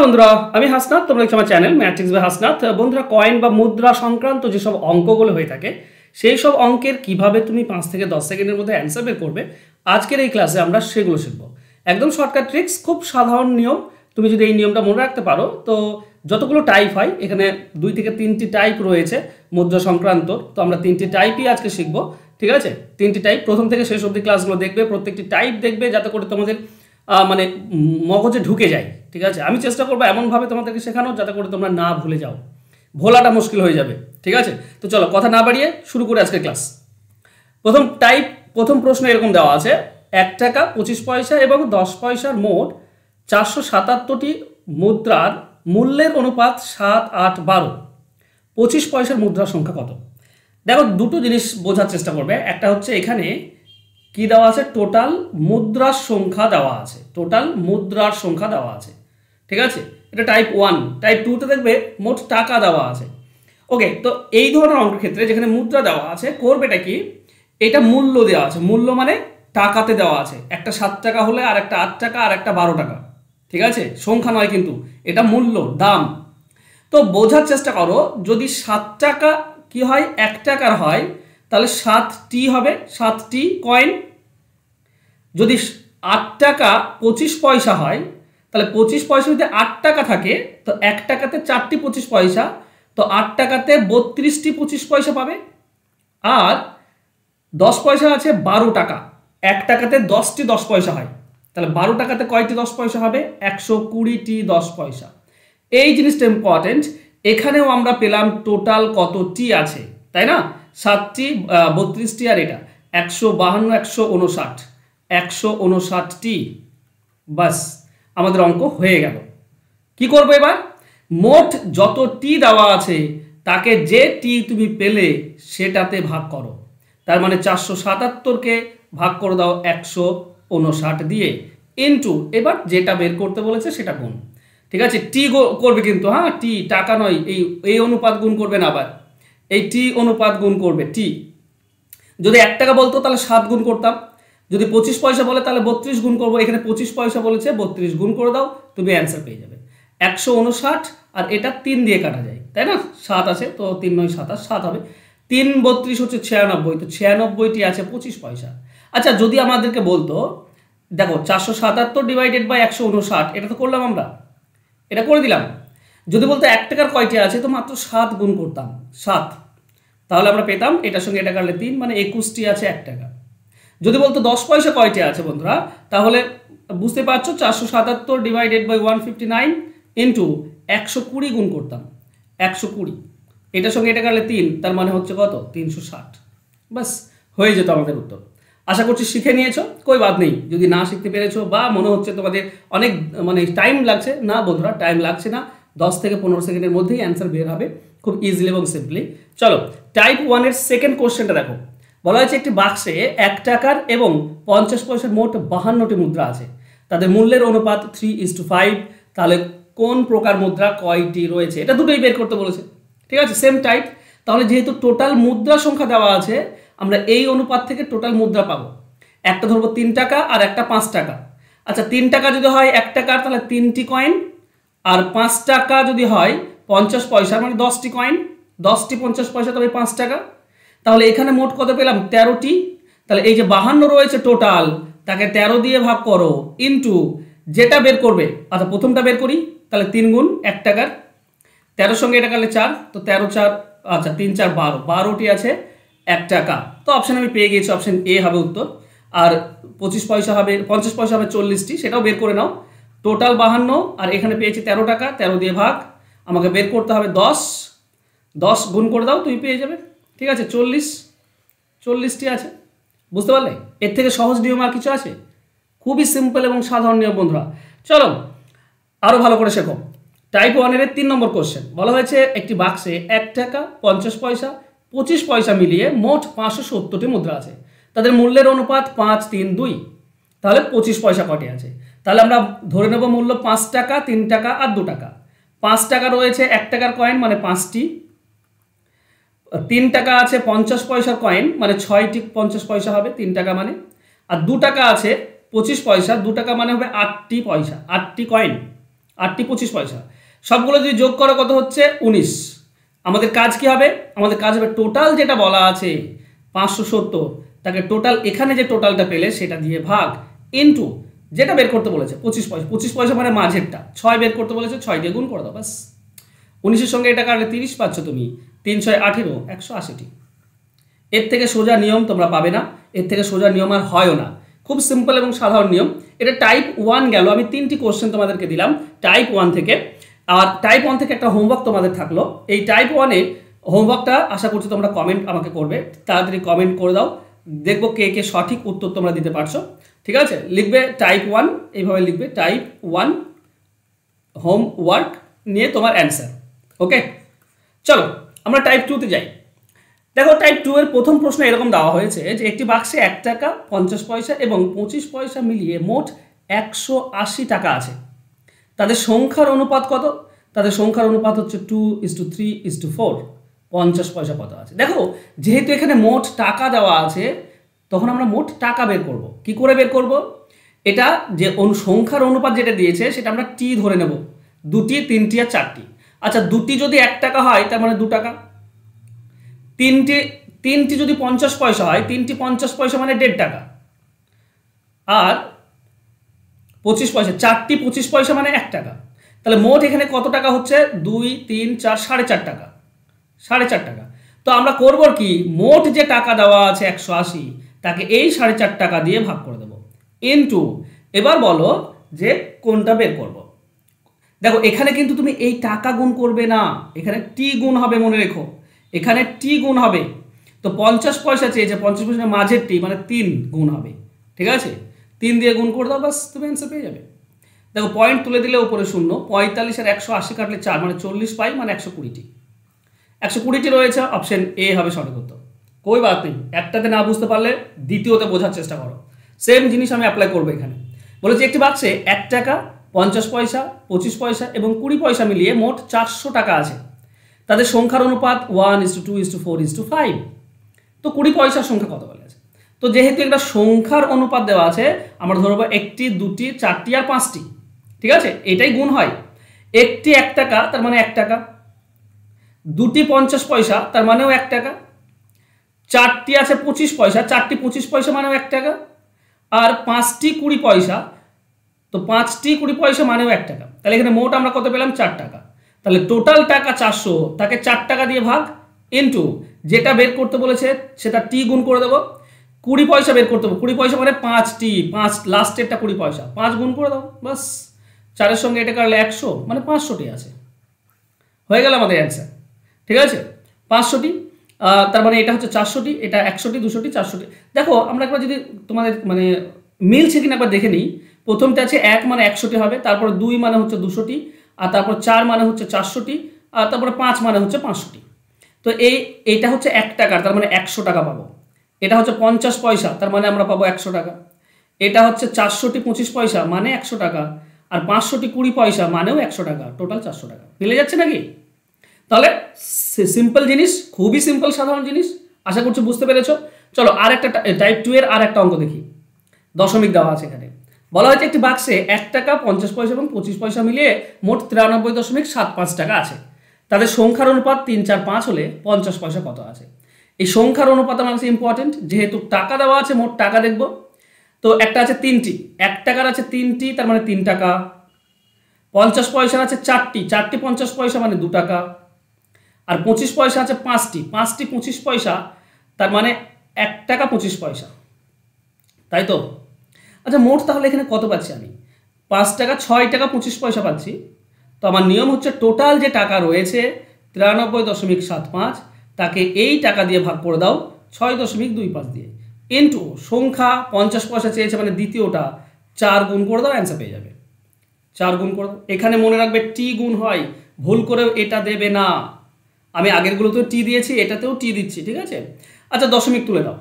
বন্ধুরা, আমি হাসনাত। তোমরা দেখছো আমার চ্যানেল ম্যাট্রিক্স বাই হাসনাত। বন্ধুরা, কয়েন বা মুদ্রা সংক্রান্ত যেসব অঙ্কগুলো হয়ে থাকে সেই সব অঙ্কের কিভাবে তুমি 5 থেকে 10 সেকেন্ডের মধ্যে অ্যান্সার বের করবে, আজকের এই ক্লাসে আমরা সেগুলো শিখবো। একদম শর্টকাট ট্রিক্স, খুব সাধারণ নিয়ম। তুমি যদি এই নিয়মটা মনে রাখতে পারো তো যতগুলো টাইপ হয়, এখানে 2 থেকে 3টি টাইপ রয়েছে মুদ্রা সংক্রান্ত, তো আমরা 3টি টাইপই আজকে শিখবো। ঠিক আছে, 3টি টাইপ প্রথম থেকে শেষ অবধি ক্লাসগুলো দেখবে, প্রত্যেকটি টাইপ দেখবে যাতে করে তোমাদের মানে মগজে ঢুকে যায়। ঠিক আছে, আমি চেষ্টা করবো এমনভাবে তোমাদেরকে শেখানোর যাতে করে তোমরা না ভুলে যাও, ভোলাটা মুশকিল হয়ে যাবে। ঠিক আছে, তো চলো কথা না বাড়িয়ে শুরু করে আজকের ক্লাস। প্রথম টাইপ, প্রথম প্রশ্ন এরকম দেওয়া আছে, 1 টাকা 25 পয়সা এবং 10 পয়সার মোট 477টি মুদ্রার মূল্যের অনুপাত 7, 8, 12। 25 পয়সার মুদ্রার সংখ্যা কত? দেখো, দুটো জিনিস বোঝার চেষ্টা করবে। একটা হচ্ছে এখানে কি দেওয়া আছে, টোটাল মুদ্রার সংখ্যা দেওয়া আছে, টোটাল মুদ্রার সংখ্যা দেওয়া আছে। ঠিক আছে, এটা টাইপ 1। টাইপ 2তে দেখবে মোট টাকা দেওয়া আছে। ওকে, তো এই ধরনের অঙ্কের ক্ষেত্রে যেখানে মুদ্রা দেওয়া আছে, করবেটা কি, এটা মূল্য দেওয়া আছে, মূল্য মানে টাকাতে দেওয়া আছে। একটা 7 টাকা হলে আর একটা 8 টাকা আর একটা 12 টাকা। ঠিক আছে, সংখ্যা নয় কিন্তু, এটা মূল্য, দাম। তো বোঝার চেষ্টা করো, যদি 7 টাকা কি হয় 1 টাকার হয় তাহলে 7টি হবে, 7টি কয়েন। যদি 8 টাকা 25 পয়সা হয় তাহলে 25 পয়সা যদি 8 টাকা থাকে তো 1 টাকাতে 4টি 25 পয়সা, তো 8 টাকাতে 32টি 25 পয়সা পাবে। আর 10 পয়সা আছে 12 টাকা, 1 টাকাতে 10টি 10 পয়সা হয়, তাহলে 12 টাকাতে কয়টি 10 পয়সা হবে? 120টি 10 পয়সা। এই জিনিসটা ইম্পর্টেন্ট। এখানেও আমরা পেলাম টোটাল কতটি আছে, তাই না? 7টি, 32টি, আর এটা 152, 159টি। বাস, আমাদের অঙ্ক হয়ে গেল। কি করবো এবার? মোট যত টি দেওয়া আছে তাকে যে টি তুমি পেলে সেটাতে ভাগ করো। তার মানে 477কে ভাগ করে দাও 159 দিয়ে, ইনটু এবার যেটা বের করতে বলেছে সেটা গুণ। ঠিক আছে, টি করবে কিন্তু, হ্যাঁ, টি টাকা নয়, এই অনুপাত গুণ করবে না, আবার এই টি অনুপাত গুণ করবে। টি যদি 1 টাকা বলতো তাহলে 7 গুণ করতাম, যদি 25 পয়সা বলে তাহলে 32 গুণ করবো। এখানে 25 পয়সা বলেছে, 32 গুণ করে দাও, তুমি অ্যান্সার পেয়ে যাবে 159। আর এটা 3 দিয়ে কাটা যায়, তাই না? 7 আছে তো 3 9 27, 7 হবে। 3 32 হচ্ছে 96, তো 96টি আছে 25 পয়সা। আচ্ছা, যদি আমাদেরকে বলতো, দেখো 477 ডিভাইডেড বাই 159, এটা তো করলাম আমরা, এটা করে দিলাম। যদি বলতো 1 টাকার কয়টি আছে, তো মাত্র 7 গুণ করতাম, 7, তাহলে আমরা পেতাম এটার সঙ্গে এটা কাটলে 3, মানে 21টি আছে 1 টাকা। যদি বলতো 10 পয়সা কয়টি আছে বন্ধুরা, তাহলে বুঝতে পারছো 477 ডিভাইডেড বাই 159 ইন্টু 120 গুণ করতাম, 120, এটার সঙ্গে এটা কাটলে 3, তার মানে হচ্ছে কত? 360। বাস, হয়ে যেত আমাদের উত্তর। আশা করছি শিখে নিয়েছো, কই বাদ নেই। যদি না শিখতে পেরেছো বা মনে হচ্ছে তোমাদের অনেক টাইম লাগছে, না বন্ধুরা, টাইম লাগছে না, 10 থেকে 15 সেকেন্ডের মধ্যেই অ্যান্সার বের হবে খুব ইজিলি এবং সিম্পলি। চলো, টাইপ 1-এর সেকেন্ড কোশ্চেনটা দেখো। বলা হয়েছে একটি বাক্সে 1 টাকার এবং 50 পয়সার মোট 52টি মুদ্রা আছে, তাদের মূল্যের অনুপাত 3:5। তাহলে কোন প্রকার মুদ্রা কয়টি রয়েছে? এটা দুটোই বের করতে বলেছে। ঠিক আছে, সেম টাইপ। তাহলে যেহেতু টোটাল মুদ্রা সংখ্যা দেওয়া আছে, আমরা এই অনুপাত থেকে টোটাল মুদ্রা পাবো। একটা ধরবো 3 টাকা আর একটা 5 টাকা। আচ্ছা, 3 টাকা যদি হয় 1 টাকার তাহলে 3টি কয়েন, আর 5 টাকা যদি হয় 50 পয়সা, মানে 10টি কয়েন, 10টি 50 পয়সা, তবে 5 টাকা। তাহলে এখানে মোট কত পেলাম? 13টি। তাহলে এই যে 52 রয়েছে টোটাল, তাকে 13 দিয়ে ভাগ করো, ইনটু যেটা বের করবে। আচ্ছা, প্রথমটা বের করি, তাহলে 3 গুণ 1 টাকার, 13 সঙ্গে এটা কাটলে 4, তো 13 4, আচ্ছা 3 4 12, 12টি আছে 1 টাকা। তো অপশন আমি পেয়ে গিয়েছি, অপশন এ হবে উত্তর। আর 25 পয়সা হবে, 50 পয়সা হবে 40টি, সেটাও বের করে নাও। টোটাল 52, আর এখানে পেয়েছি 13 টাকা, 13 দিয়ে ভাগ, আমাকে বের করতে হবে 10, 10 গুণ করে দাও, তুমি পেয়ে যাবে। ঠিক আছে, 40টি আছে। বুঝতে পারলে? এর থেকে সহজ নিয়ম আর কিছু আছে? খুবই সিম্পল এবং সাধারণ নিয়ম বন্ধুরা। চলো আরও ভালো করে শেখো। টাইপ 1-এর 3 নম্বর কোশ্চেন বলা হয়েছে একটি বাক্সে 1 টাকা, 50 পয়সা, 25 পয়সা মিলিয়ে মোট 570টি মুদ্রা আছে, তাদের মূল্যের অনুপাত 5, 3, 2। তাহলে 25 পয়সা কটি আছে? তাহলে আমরা ধরে নেব মূল্য 5 টাকা, 3 টাকা আর 2 টাকা। 5 টাকা রয়েছে 1 টাকার কয়েন, মানে 5টি। 3 টাকা আছে 50 পয়সার কয়েন, মানে 6টি 50 পয়সা হবে 3 টাকা মানে। আর 2 টাকা আছে 25 পয়সা, 2 টাকা মানে হবে 8টি পয়সা, 8টি কয়েন। 8টি 25 পয়সা, সবগুলো যদি যোগ করো কত হচ্ছে 19। আমাদের কাজ কি হবে? আমাদের কাজ হবে টোটাল যেটা বলা আছে 570, তাকে টোটাল এখানে যে টোটালটা পেলে সেটা দিয়ে ভাগ ইনটু যেটা বের করতে বলেছে 25 পয়সা। 25 পয়সা মানে মাঝেরটা, 6 বের করতে বলেছে, 6 দিয়ে গুণ করে দাও, বাস। 19-এর সঙ্গে এটা কাটলে 30 পাচ্ছ তুমি, 3 6 18, 180টি। এর থেকে সোজা নিয়ম তোমরা পাবে না, এর থেকে সোজা নিয়ম আর হয়ও না। খুব সিম্পল এবং সাধারণ নিয়ম। এটা টাইপ 1 গেল। আমি 3টি কোশ্চেন তোমাদেরকে দিলাম টাইপ 1 থেকে। আর টাইপ 1 থেকে একটা হোমওয়ার্ক তোমাদের থাকলো। এই টাইপ 1-এ হোমওয়ার্কটা আশা করছি তোমরা কমেন্ট আমাকে করবে, তাড়াতাড়ি কমেন্ট করে দাও, দেখবো কে কে সঠিক উত্তর তোমরা দিতে পারছো। ঠিক আছে, লিখবে টাইপ 1, এইভাবে লিখবে টাইপ 1 হোমওয়ার্ক নিয়ে তোমার অ্যান্সার। ওকে, চলো আমরা টাইপ 2-তে যাই। দেখো টাইপ 2 এর প্রথম প্রশ্ন এরকম দেওয়া হয়েছে যে একটি বাক্সে 1 টাকা 50 পয়সা এবং 25 পয়সা মিলিয়ে মোট 180 টাকা আছে। তাদের সংখ্যার অনুপাত কত? তাদের সংখ্যার অনুপাত হচ্ছে 2:3:4। 50 পয়সা কত আছে? দেখো যেহেতু এখানে মোট টাকা দেওয়া আছে, তখন আমরা মোট টাকা বের করব। কি করে বের করব? এটা যে সংখ্যার অনুপাত যেটা দিয়েছে সেটা আমরা টি ধরে নেব, 2টি 3টি আর 4টি। আচ্ছা, 2টি যদি 1 টাকা হয় তার মানে 2 টাকা। তিনটি যদি 50 পয়সা হয়, 3টি 50 পয়সা মানে 1.5 টাকা। আর 25 পয়সা, 4টি 25 পয়সা মানে 1 টাকা। তাহলে মোট এখানে কত টাকা হচ্ছে? 2 3 4 4.5 টাকা, 4.5 টাকা। তো আমরা করবো কি, মোট যে টাকা দেওয়া আছে 180, তাকে এই 4.5 টাকা দিয়ে ভাগ করে দেবো ইনটু, এবার বলো যে কোনটা বের করব। দেখো এখানে কিন্তু তুমি এই টাকা গুণ করবে না, এখানে টি গুণ হবে, মনে রেখো এখানে টি গুণ হবে। তো 50 পয়সা চেয়েছে, 50 পয়সা মাঝের টি মানে 3 গুণ হবে। ঠিক আছে, 3 দিয়ে গুণ করে দাও, বাস তুমি অ্যান্সার পেয়ে যাবে। দেখো পয়েন্ট তুলে দিলে উপরে 0, 45 আর 180 কাটলে 4 মানে 40 পাই, মানে 120টি। 120টি রয়েছে, অপশন এ হবে সঠিক উত্তর। কই বাত নেই, একটাতে না বুঝতে পারলে দ্বিতীয়তে বোঝার চেষ্টা করো। সেম জিনিস আমি অ্যাপ্লাই করবো এখানে। বলেছি একটি বাক্সে 1 টাকা 50 পয়সা 25 পয়সা এবং 20 পয়সা মিলিয়ে মোট 400 টাকা আছে। তাদের সংখ্যার অনুপাত 1:2:4:5। তো 20 পয়সার সংখ্যা কত বলে আছে? তো যেহেতু একটা সংখ্যার অনুপাত দেওয়া আছে, আমরা ধরবো 1টি 2টি 4টি আর 5টি। ঠিক আছে, এটাই গুণ হয়। একটি 1 টাকা তার মানে 1 টাকা, 2টি 50 পয়সা তার মানেও 1 টাকা, 4টি আছে 25 পয়সা, 4টি 25 পয়সা মানেও 1 টাকা, আর 5টি 20 পয়সা, তো 5টি 20 পয়সা মানেও 1 টাকা। তাহলে এখানে মোট আমরা কত পেলাম? 4 টাকা। তাহলে টোটাল টাকা 400, তাকে 4 টাকা দিয়ে ভাগ ইনটু যেটা বের করতে বলেছে সেটা টি গুণ করে দেবো। 20 পয়সা বের করতে হবে, 20 পয়সা মানে 5টি, 5 লাস্টেরটা 20 পয়সা, 5 গুণ করে দাও, বাস। 4-এর সঙ্গে এটা কাটলে 100 মানে 500টি আছে, হয়ে গেল আমাদের অ্যান্সার। ঠিক আছে, 500টি, তার মানে এটা হচ্ছে 400টি, এটা 100টি 200টি 400টি। দেখো আমরা একবার যদি তোমাদের মানে মিলছে কিনা একবার দেখে নিই। প্রথমটা আছে 1 মানে 100টি হবে, তারপর 2 মানে হচ্ছে 200টি, আর তারপর 4 মানে হচ্ছে 400টি, আর তারপরে 5 মানে হচ্ছে 500টি। তো এইটা হচ্ছে 1 টাকার, তার মানে 100 টাকা পাবো। এটা হচ্ছে 50 পয়সা, তার মানে আমরা পাবো 100 টাকা। এটা হচ্ছে 400টি 25 পয়সা মানে 100 টাকা, আর 500টি 20 পয়সা মানেও 100 টাকা, টোটাল 400 টাকা। মিলে যাচ্ছে নাকি? তাহলে সিম্পল জিনিস, খুবই সিম্পল সাধারণ জিনিস, আশা করছি বুঝতে পেরেছো। চলো আর একটা টাইপ 2 এর আর একটা অঙ্ক দেখি। দশমিক দেওয়া আছে এখানে, বলা হয়েছে একটি বাক্সে 1 টাকা 50 পয়সা এবং 25 পয়সা মিলিয়ে মোট 93.75 টাকা আছে। তাদের সংখ্যার অনুপাত 3 4 5 হলে 50 পয়সা কত আছে? এই সংখ্যার অনুপাত আমার কাছে ইম্পর্টেন্ট, যেহেতু টাকা দেওয়া আছে, মোট টাকা দেখব। তো একটা আছে 3টি, 1 টাকার আছে 3টি, তার মানে 3 টাকা। 50 পয়সার আছে 4টি, 4টি 50 পয়সা মানে 2 টাকা। আর 25 পয়সা আছে 5টি, 5টি 25 পয়সা, তার মানে 1 টাকা 25 পয়সা, তাই তো? আচ্ছা মোট তাহলে এখানে কত পাচ্ছি আমি? 5 টাকা 6 টাকা 25 পয়সা পাচ্ছি। তো আমার নিয়ম হচ্ছে টোটাল যে টাকা রয়েছে 93.75, তাকে এই টাকা দিয়ে ভাগ করে দাও 6.25 দিয়ে ইনটু সংখ্যা 50 পয়সা চেয়েছে মানে দ্বিতীয়টা, 4 গুণ করে দাও, অ্যান্সার পেয়ে যাবে। 4 গুণ করে দাও। এখানে মনে রাখবে টি গুণ হয়, ভুল করেও এটা দেবে না। আমি আগেরগুলোতেও টি দিয়েছি, এটাতেও টি দিচ্ছি, ঠিক আছে? আচ্ছা দশমিক তুলে দাও।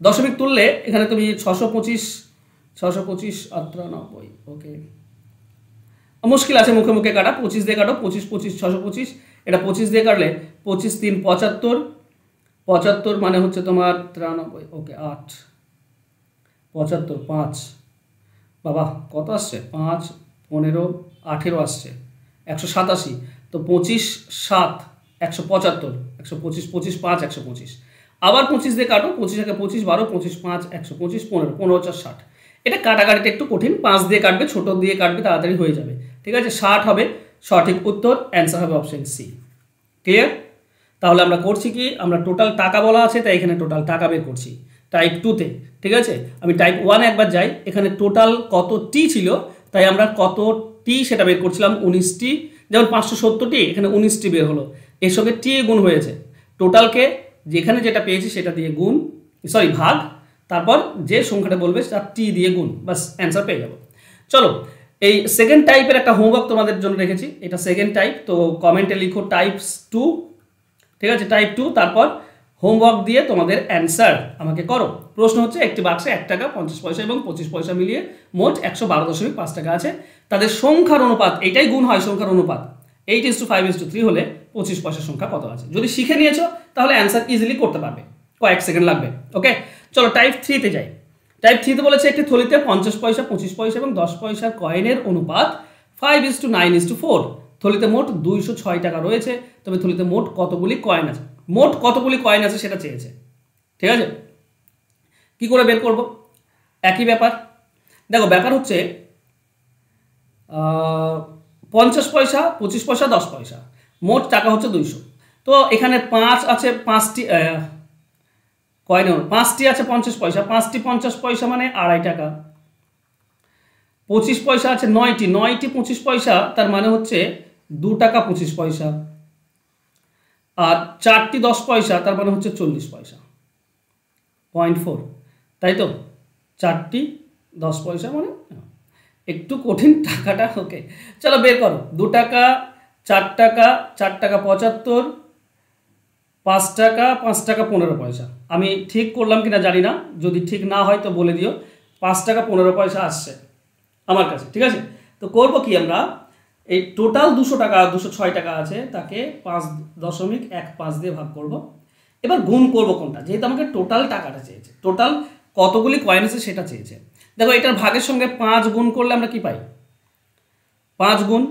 দশমিক তুললে এখানে তুমি 625 93, ওকে, মুশকিল আছে মুখে মুখে কাটা, 25 দিয়ে কাটো, 25 25 625, এটা 25 দিয়ে কাটলে 25 3 75, 75 মানে হচ্ছে তোমার 93, ওকে 8 75 5, বাবা কত আসছে? 5 15 18 আসছে, 187, তো 25 7 175, 125 25 5 125, আবার 25 দিয়ে কাটো, 25 একে 25 12, 25 5 125, 15 15 4 60। এটা কাটাকাটিটা একটু কঠিন, 5 দিয়ে কাটবে, ছোট দিয়ে কাটবে, তাড়াতাড়ি হয়ে যাবে। ঠিক আছে, 60 হবে সঠিক উত্তর, অ্যান্সার হবে অপশন সি। ক্লিয়ার? তাহলে আমরা করছি কি, আমরা টোটাল টাকা বলা আছে তাই এখানে টোটাল টাকা বের করছি টাইপ 2তে। ঠিক আছে, আমি টাইপ 1 একবার যাই, এখানে টোটাল কত টি ছিল তাই আমরা কত টি সেটা বের করছিলাম, 19টি, যেমন 570টি, এখানে 19টি বের হলো, এর সঙ্গে টি গুণ হয়েছে, টোটালকে যেখানে যেটা পেয়েছি সেটা দিয়ে গুণ, ভাগ, তারপর যে সংখ্যাটা বলবে তার টি দিয়ে গুণ, বাস অ্যান্সার পেয়ে যাবো। চলো, এই সেকেন্ড টাইপের একটা হোমওয়ার্ক তোমাদের জন্য রেখেছি, এটা সেকেন্ড টাইপ, তো কমেন্টে লিখো টাইপস 2। ঠিক আছে, টাইপ 2, তারপর হোমওয়ার্ক দিয়ে তোমাদের অ্যান্সার আমাকে করো। প্রশ্ন হচ্ছে একটি বাক্সে 1 টাকা 50 পয়সা এবং 25 পয়সা মিলিয়ে মোট 112.5 টাকা আছে, তাদের সংখ্যার অনুপাত, এইটাই গুণ হয় সংখ্যার অনুপাত, 8:5:3 হলে 25 পয়সার সংখ্যা কত আছে। যদি শিখে নিয়েছো তাহলে অ্যান্সার ইজিলি করতে পারবে, কয়েক সেকেন্ড লাগবে। ওকে, চলো টাইপ 3তে যাই। টাইপ 3তে বলেছে একটি থলিতে 50 পয়সা 25 পয়সা এবং 10 পয়সার কয়েনের অনুপাত 5:9:4, থলিতে মোট 206 টাকা রয়েছে, তবে থলিতে মোট কতগুলি কয়েন আছে, মোট কতগুলি কয়েন আছে সেটা চেয়েছে। ঠিক আছে, কি করে বের করব? একই ব্যাপার, দেখো ব্যাপার হচ্ছে 50 পয়সা 25 পয়সা 10 পয়সা, মোট টাকা হচ্ছে 200, তো এখানে 5 আছে, 5টি কয়েন, 5টি আছে 50 পয়সা, 5টি 50 পয়সা মানে 2.5 টাকা, 25 পয়সা আছে 9টি, 9টি 25 পয়সা তার মানে হচ্ছে 2 টাকা 25 পয়সা, আর 4টি 10 পয়সা তার মানে হচ্ছে 40 পয়সা, 0.4, তাই তো, 4টি 10 পয়সা মানে একটু কঠিন টাকাটা। ওকে, চলো বের করো, 2 টাকা 4 টাকা 4 টাকা 75, 5 টাকা 5 টাকা 15 পয়সা, আমি ঠিক করলাম কিনা জানি না, যদি ঠিক না হয় তো বলে দিও, 5 টাকা 15 পয়সা আসছে আমার কাছে। ঠিক আছে, তো করবো কি, আমরা এই টোটাল 200 টাকা 206 টাকা আছে তাকে 5.15 দিয়ে ভাগ করব, এবার গুণ করব কোনটা, যেহেতু আমাকে টোটাল টাকাটা চেয়েছে, টোটাল কতগুলি কয়েন আছে সেটা চেয়েছে। দেখো এটার ভাগের সঙ্গে 5 গুণ করলে আমরা কি পাই, 5 গুণ,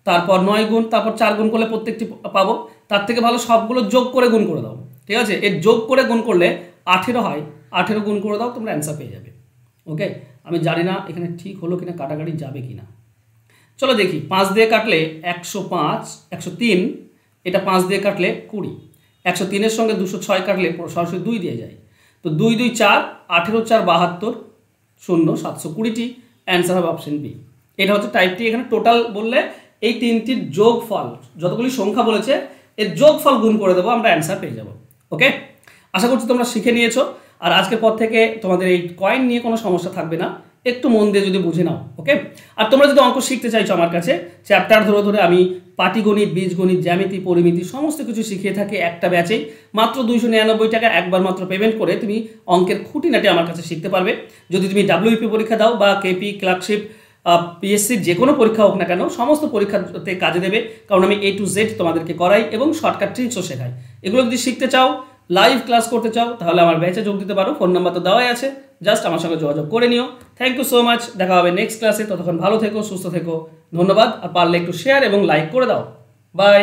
তারপর 9 গুণ, তারপর 4 গুণ করলে প্রত্যেকটি পাবো, তার থেকে ভালো সবগুলো যোগ করে গুণ করে দাও। ঠিক আছে, এর যোগ করে গুণ করলে 18 হয়, 18 গুণ করে দাও, তোমরা অ্যান্সার পেয়ে যাবে। ওকে, আমি জানি না এখানে ঠিক হলো কিনা, কাটাকাটি যাবে কিনা, চলো দেখি। 5 দিয়ে কাটলে 105, 103, এটা 5 দিয়ে কাটলে 20, 103-এর সঙ্গে 206 কাটলে সরাসরি 2 দিয়ে যায়, তো 2 2 4, 18 4 72, 0 720টি, অ্যান্সার হবে অপশন বি। এটা হচ্ছে টাইপটি। এখানে টোটাল বললে এই তিনটির যোগফল, যতগুলি সংখ্যা বলেছে এর যোগফল গুণ করে দেবো, আমরা অ্যান্সার পেয়ে যাব। ওকে, আশা করছি তোমরা শিখে নিয়েছো, আর আজকের পর থেকে তোমাদের এই কয়েন নিয়ে কোনো সমস্যা থাকবে না, একটু মন দিয়ে যদি বুঝে নাও। ওকে, আর তোমরা যদি অঙ্ক শিখতে চাইছো আমার কাছে, চ্যাপ্টার ধরে ধরে আমি পাটিগণিত, বীজগণিত, জ্যামিতি, পরিমিতি সমস্ত কিছু শিখিয়ে থাকি একটা ব্যাচেই, মাত্র 299 টাকা একবার মাত্র পেমেন্ট করে তুমি অঙ্কের খুঁটিনাটি আমার কাছে শিখতে পারবে। যদি তুমি WEP পরীক্ষা দাও বা কেপি, ক্লার্কশিপ, পিএসসির যে কোনো পরীক্ষা হোক না কেন, সমস্ত পরীক্ষাতে কাজে দেবে, কারণ আমি A to Z তোমাদেরকে করাই এবং শর্টকাট ট্রিক্সও শেখাই। এগুলো যদি শিখতে চাও, লাইভ ক্লাস করতে চাও, তাহলে আমার ব্যাচে যোগ দিতে পারো, ফোন নাম্বার তো দেওয়াই আছে, জাস্ট আমার সঙ্গে যোগাযোগ করে নিও। থ্যাংক ইউ সো মাচ, দেখা হবে নেক্সট ক্লাসে, ততক্ষণ ভালো থেকো, সুস্থ থেকো, ধন্যবাদ। আর পারলে একটু শেয়ার এবং লাইক করে দাও। বাই।